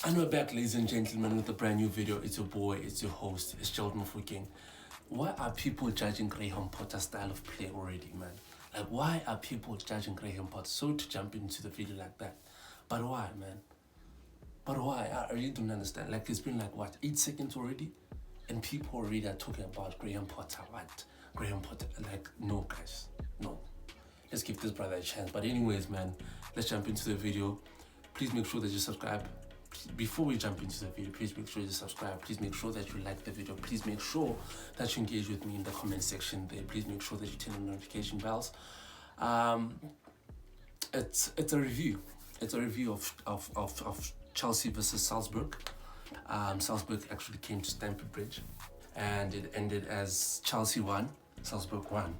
And we're back, ladies and gentlemen, with a brand new video. It's your boy, it's your host, it's Sheldon Fuking. Why are people judging Graham Potter's style of play already, man? Like, why are people judging Graham Potter? So to jump into the video like that. But why, man? But why? I really don't understand. Like, it's been like, what, 8 seconds already? And people already are talking about Graham Potter. What? Graham Potter. Like, no, guys. No. Let's give this brother a chance. But anyways, man, let's jump into the video. Please make sure that you subscribe. Before we jump into the video, please make sure you subscribe. Please make sure that you like the video. Please make sure that you engage with me in the comment section there. Please make sure that you turn on notification bells. It's a review. It's a review of Chelsea versus Salzburg. Salzburg actually came to Stamford Bridge, and it ended as Chelsea won, Salzburg won.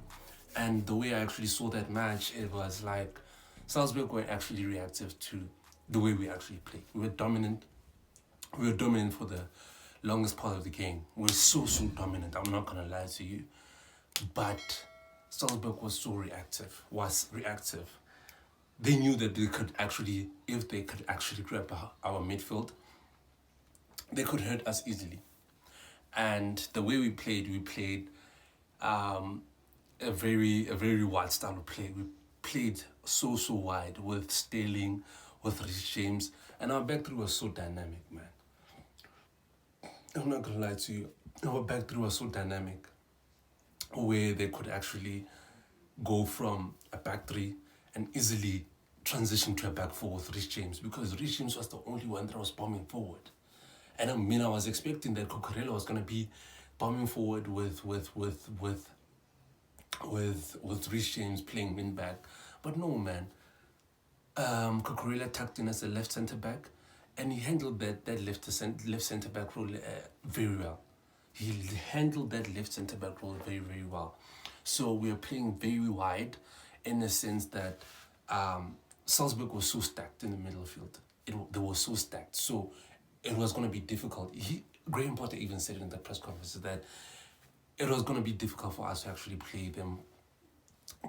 And the way I actually saw that match, it was like Salzburg were actually reactive to the way we actually played. We were dominant. We were dominant for the longest part of the game. We were so dominant. I'm not gonna lie to you, but Salzburg was reactive. They knew that they could actually, if they could actually grab our midfield, they could hurt us easily. And the way we played a very wide style of play. We played so wide with Sterling, with Reece James, and our back three was so dynamic, man. I'm not gonna lie to you, our back three was so dynamic, where they could actually go from a back three and easily transition to a back four with Reece James, because Reece James was the only one that was bombing forward. And I mean, I was expecting that Cucurella was gonna be bombing forward with Reece James playing wing back, but no, man. Cucurella tucked in as a left centre back, and he handled that left centre back role very well. He handled that left centre back role very well. So we are playing very wide, in the sense that Salzburg was so stacked in the middle field. They were so stacked, so it was going to be difficult. Graham Potter even said in the press conference that it was going to be difficult for us to actually play them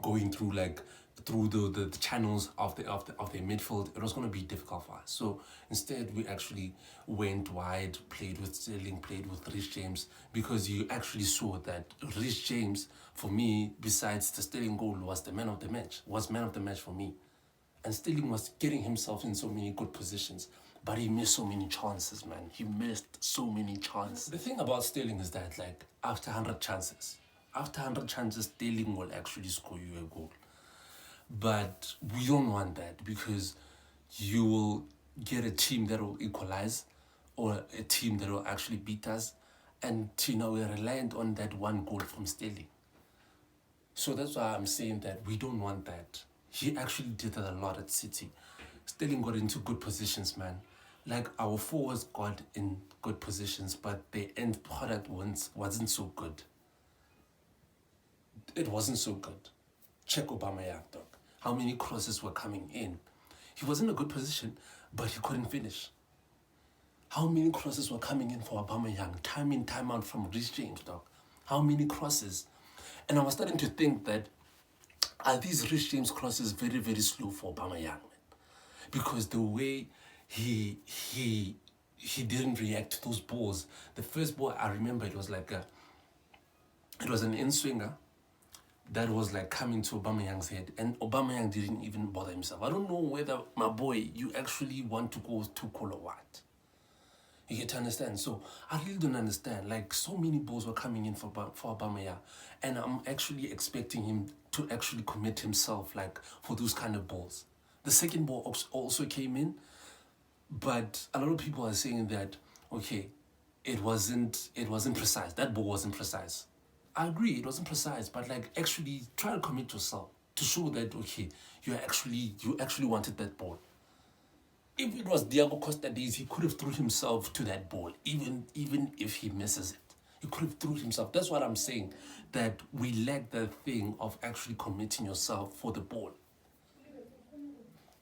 going through the channels of their midfield. It was going to be difficult for us. So instead, we actually went wide, played with Sterling, played with Reece James, because you actually saw that Reece James, for me, besides the Sterling goal, was man of the match for me. And Sterling was getting himself in so many good positions, but he missed so many chances, man. He missed so many chances. The thing about Sterling is that, like, after 100 chances, Sterling will actually score you a goal. But we don't want that, because you will get a team that will equalize, or a team that will actually beat us, and we're reliant on that one goal from Sterling. So that's why I'm saying that we don't want that. He actually did that a lot at City. Sterling got into good positions, man. Like, our forwards got in good positions, but the end product wasn't so good. It wasn't so good. Check Aubameyang, dog. How many crosses were coming in? He was in a good position, but he couldn't finish. How many crosses were coming in for Aubameyang? Time in, time out from Reece James, dog. How many crosses? And I was starting to think that, are these Reece James crosses very slow for Aubameyang, man? Because the way he didn't react to those balls. The first ball, I remember, it was an in-swinger that was like coming to Aubameyang's head, and Aubameyang didn't even bother himself. I don't know whether, my boy, you actually want to go too cool or what. You get to understand? So I really don't understand. Like, so many balls were coming in for Aubameyang, and I'm actually expecting him to actually commit himself, like, for those kind of balls. The second ball also came in, but a lot of people are saying that, okay, it wasn't precise. That ball wasn't precise. I agree, it wasn't precise, but, like, actually try to commit yourself to show that, okay, you actually wanted that ball. If it was Diego Costa days, he could have threw himself to that ball, even if he misses it. He could have threw himself. That's what I'm saying, that we lack that thing of actually committing yourself for the ball.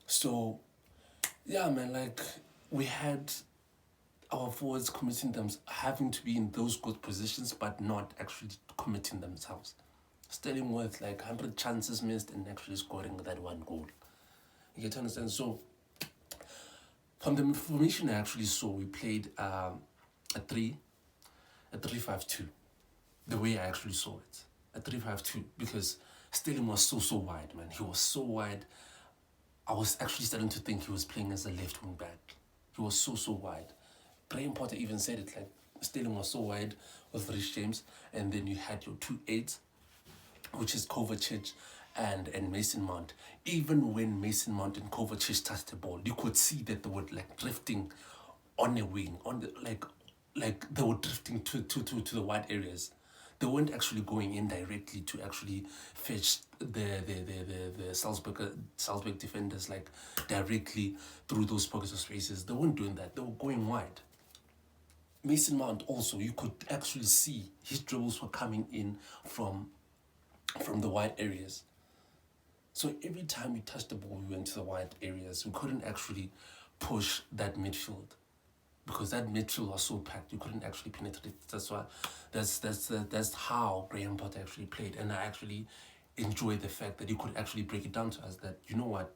So, yeah, man, like, we had our forwards having to be in those good positions, but not actually committing themselves. Sterling with like 100 chances missed and actually scoring that one goal. You get to understand? So, From the formation I actually saw, we played a 3-5-2. The way I actually saw it, a 3-5-2, because Sterling was so wide, man. He was so wide. I was actually starting to think he was playing as a left wing back. He was so wide. Graham Potter even said it, like Sterling was so wide with Rich James, and then you had your 2-8, which is Kovacic and Mason Mount. Even when Mason Mount and Kovacic touched the ball, you could see that they were like drifting on a wing, on the like they were drifting to the wide areas. They weren't actually going in directly to actually fetch the Salzburg defenders like directly through those pockets of spaces. They weren't doing that. They were going wide. Mason Mount also, you could actually see his dribbles were coming in from the wide areas. So every time we touched the ball, we went to the wide areas. We couldn't actually push that midfield because that midfield was so packed. You couldn't actually penetrate. That's why, that's how Graham Potter actually played, and I actually enjoyed the fact that he could actually break it down to us that, you know what,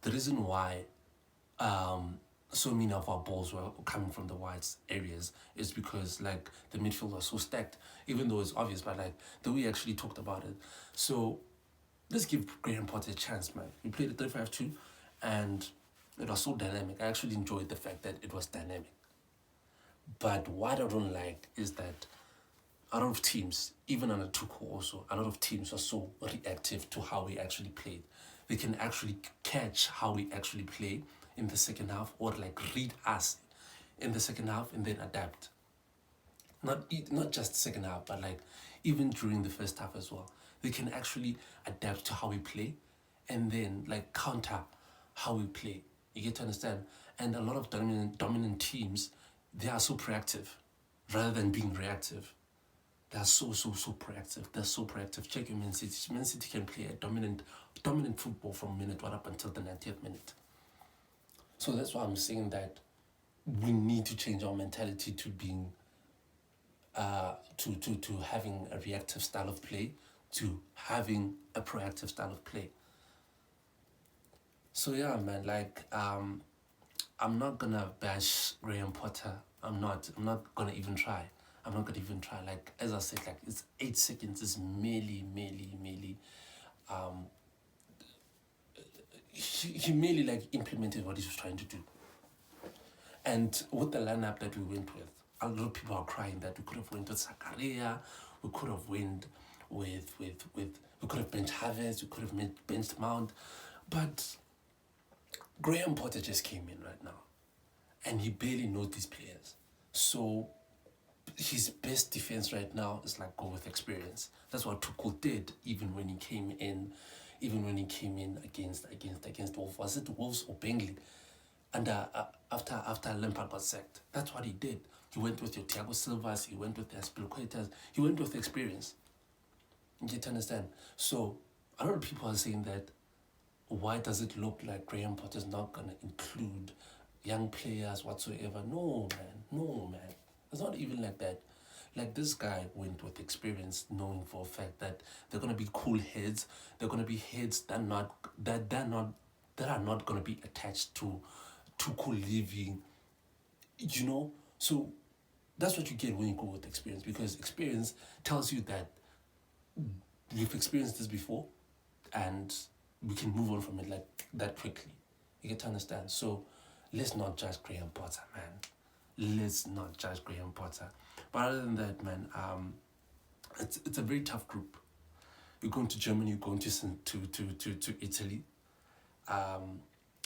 the reason why so many of our balls were coming from the wide areas is because like the midfield was so stacked, even though it's obvious, but like the way we actually talked about it. So let's give Graham Potter a chance, man. We played a 3-5-2 and it was so dynamic. I actually enjoyed the fact that it was dynamic. But what I don't like is that a lot of teams, even under Tuchel also, a lot of teams are so reactive to how we actually played. They can actually catch how we actually play in the second half, or like read us in the second half and then adapt. Not just the second half, but like even during the first half as well. They can actually adapt to how we play and then like counter how we play. You get to understand? And a lot of dominant teams, they are so proactive rather than being reactive. They are so proactive. They're so proactive. Check your Man City. Man City can play a dominant football from minute 1 up until the 90th minute. So that's why I'm saying that we need to change our mentality to being to having a reactive style of play, to having a proactive style of play. So yeah, man, like I'm not gonna bash Graham Potter. I'm not gonna even try. I'm not gonna even try. Like as I said, like it's 8 seconds. It's merely he merely like implemented what he was trying to do. And with the lineup that we went with, a lot of people are crying that we could have went with Zakaria, we could have went with we could have benched Havertz, we could have benched Mount, but Graham Potter just came in right now, and he barely knows these players. So his best defense right now is like go with experience. That's what Tuchel did, even when he came in against Wolves. Was it Wolves or Burnley? And after Lampard got sacked, that's what he did. He went with your Thiago Silvas, he went with the Aspilicuetas, he went with experience. You get to understand? So a lot of people are saying that why does it look like Graham Potter's not going to include young players whatsoever? No, man. It's not even like that. Like this guy went with experience, knowing for a fact that they're going to be cool heads. They're going to be heads that are not going to be attached to Tuchel leaving, you know. So that's what you get when you go with experience, because experience tells you that we've experienced this before and we can move on from it like that quickly. You get to understand? So let's not judge Graham Potter, man. Let's not judge Graham Potter. But other than that, man, it's a very tough group. You're going to Germany, you're going to Italy,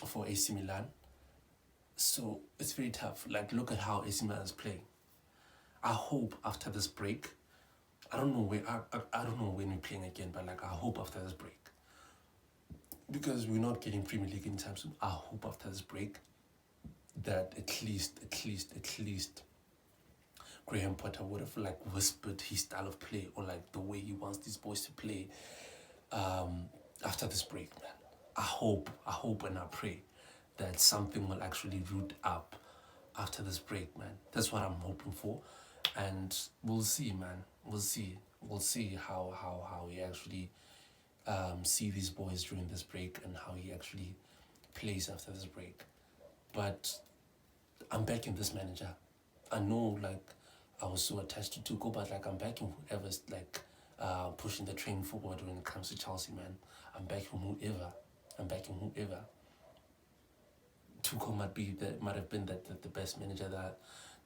for AC Milan. So it's very tough. Like, look at how AC Milan is playing. I hope after this break, I don't know when we're playing again, but like I hope after this break, because we're not getting Premier League anytime soon. I hope after this break that at least Graham Potter would have like whispered his style of play, or like the way he wants these boys to play after this break, man. I hope and I pray that something will actually root up after this break, man. That's what I'm hoping for. And we'll see, man. We'll see how we actually see these boys during this break and how he actually plays after this break. But I'm backing this manager. I know, like, I was so attached to Tuchel, but like I'm backing whoever's like pushing the train forward when it comes to Chelsea, man. I'm backing whoever. I'm backing whoever. Tuchel might have been the best manager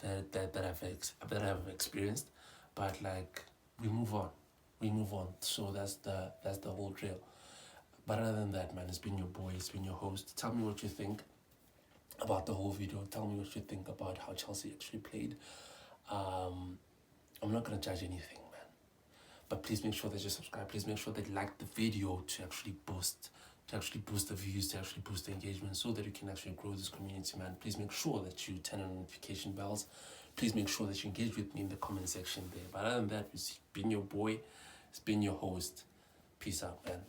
that I've experienced, but like we move on. So that's the whole drill. But other than that, man, it's been your boy, it's been your host. Tell me what you think about the whole video. Tell me what you think about how Chelsea actually played. I'm not gonna judge anything, man. But please make sure that you subscribe. Please make sure that you like the video to actually boost the views, to actually boost the engagement, so that you can actually grow this community, man. Please make sure that you turn on notification bells. Please make sure that you engage with me in the comment section there. But other than that, it's been your boy, it's been your host. Peace out, man.